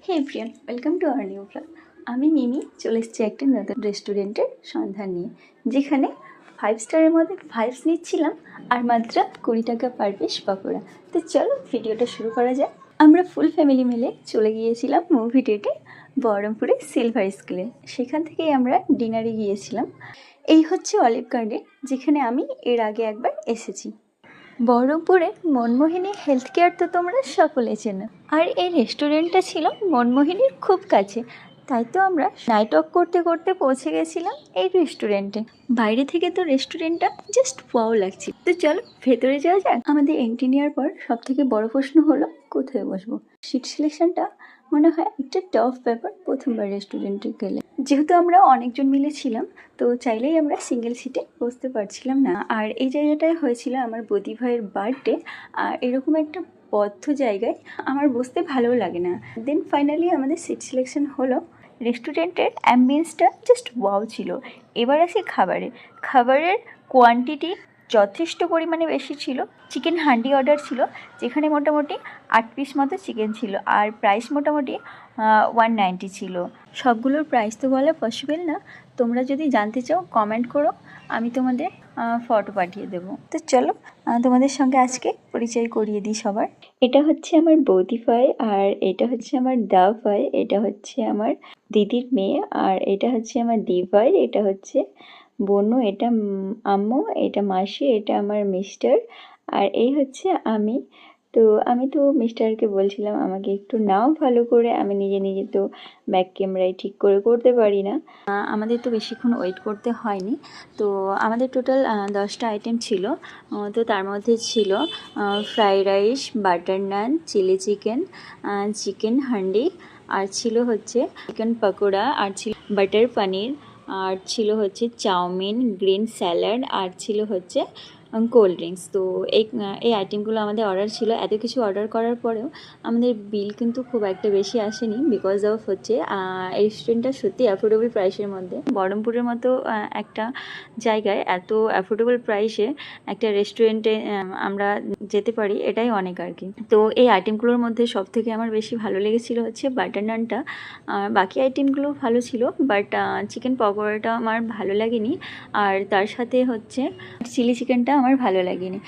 Hey everyone, welcome to our new blog. আমি মিমি চলে এসেছি একটা নতুন রেস্টুরেন্টের সন্ধান নিয়ে, যেখানে 5 স্টারের মধ্যে 5 নিচ্ছিলাম আর মাত্র 20 টাকা পার পিস পকোড়া। তো চলো ভিডিওটা শুরু করা যাক। আমরা ফুল ফ্যামিলি মিলে চলে গিয়েছিলাম মুভি ডেটে বহরমপুরে সিলভার স্কুলে। সেখান থেকেই আমরা ডিনারে গিয়েছিলাম। এই হচ্ছে অলিভ গার্ডেন, যেখানে আমি এর আগে একবার এসেছি। বহরমপুরে মনমোহিনী হেলথ কেয়ার তো তোমরা সকলে চেনো, আর এই রেস্টুরেন্টটা ছিল মনমোহিনীর খুব কাছে। তাই তো আমরা নাইট ওয়াক করতে করতে পৌঁছে গেছিলাম এই রেস্টুরেন্টে। বাইরে থেকে তো রেস্টুরেন্টটা জাস্ট ওয়াও লাগছে। তো চলো ভেতরে যাওয়া যাক। আমাদের এন্ট্রি নেওয়ার পর সব থেকে বড় প্রশ্ন হলো কোথায় বসবো। সিট সিলেকশনটা মনে হয় একটা টাফ ব্যাপার প্রথমবার রেস্টুরেন্টে গেলে। যেহেতু আমরা অনেকজন মিলে ছিলাম, তো চাইলেই আমরা সিঙ্গেল সিটে বসতে পারছিলাম না। আর এই জায়গাটায় হয়েছিল আমার বদি ভাইয়ের বার্থডে, আর এরকম একটা বদ্ধ জায়গায় আমার বসতে ভালোও লাগে না। দেন ফাইনালি আমাদের সিট সিলেকশন হলো। রেস্টুরেন্টের অ্যাম্বিয়েন্সটা জাস্ট ওয়াও ছিল। এবার আসি খাবারের কোয়ান্টিটি যথেষ্ট পরিমাণে বেশি ছিল। চিকেন হান্ডি অর্ডার ছিল, যেখানে মোটামুটি 8 পিস মতো চিকেন ছিল, আর প্রাইস মোটামুটি 190 ছিল। সবগুলোর প্রাইস তো বলা পসিবল না, তোমরা যদি জানতে চাও কমেন্ট করো, আমি তোমাদের ফটো পাঠিয়ে দেবো। তো চলো তোমাদের সঙ্গে আজকে পরিচয় করিয়ে দিই সবার। এটা হচ্ছে আমার বৌদি ভাই, আর এটা হচ্ছে আমার দা ভাই, এটা হচ্ছে আমার দিদির মেয়ে, আর এটা হচ্ছে আমার দি ভাই, এটা হচ্ছে বোনু, এটা আম্মু, এটা মাসি, এটা আমার মিস্টার, আর এই হচ্ছে আমি। তো আমি তো মিস্টারকে বলছিলাম আমাকে একটু নাও ভালো করে, আমি নিজে নিজে তো ব্যাক ক্যামেরায় ঠিক করে করতে পারি না। আমাদের তো বেশিক্ষণ ওয়েট করতে হয়নি। তো আমাদের টোটাল 10টা আইটেম ছিল। তো তার মধ্যে ছিল ফ্রাইড রাইস, বাটার নান, চিলি চিকেন, চিকেন হান্ডি, আর ছিল হচ্ছে চিকেন পকোড়া, আর ছিল বাটার পনির, আর ছিল হচ্ছে চাউমিন, গ্রিন স্যালাড, আর ছিল হচ্ছে কোল্ড ড্রিঙ্কস। তো এই আইটেমগুলো আমাদের অর্ডার ছিল। এত কিছু অর্ডার করার পরেও আমাদের বিল কিন্তু খুব একটা বেশি আসেনি, বিকজ অফ হচ্ছে এই রেস্টুরেন্টটা সত্যি অ্যাফোর্ডেবল প্রাইসের মধ্যে। বহরমপুরের মতো একটা জায়গায় এত অ্যাফোর্ডেবল প্রাইসে একটা রেস্টুরেন্টে আমরা যেতে পারি, এটাই অনেক আর কি। তো এই আইটেমগুলোর মধ্যে সব থেকে আমার বেশি ভালো লেগেছিল হচ্ছে বাটার নানটা। বাকি আইটেমগুলো ভালো ছিল, বাট চিকেন পকোড়াটা আমার ভালো লাগেনি, আর তার সাথে হচ্ছে চিলি চিকেনটা আমার ভালো লাগেনি।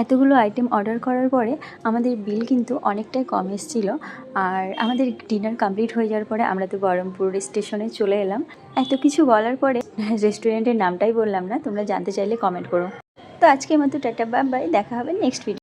এতগুলো আইটেম অর্ডার করার পরে আমাদের বিল কিন্তু অনেকটাই কম এসেছিল। আর আমাদের ডিনার কমপ্লিট হয়ে যাওয়ার পরে আমরা তো বহরমপুর স্টেশনে চলে এলাম। এত কিছু বলার পরে রেস্টুরেন্টের নামটাই বললাম না, তোমরা জানতে চাইলে কমেন্ট করো। তো আজকের মতো টাটা বাই বাই, দেখা হবে নেক্সট ভিডিও।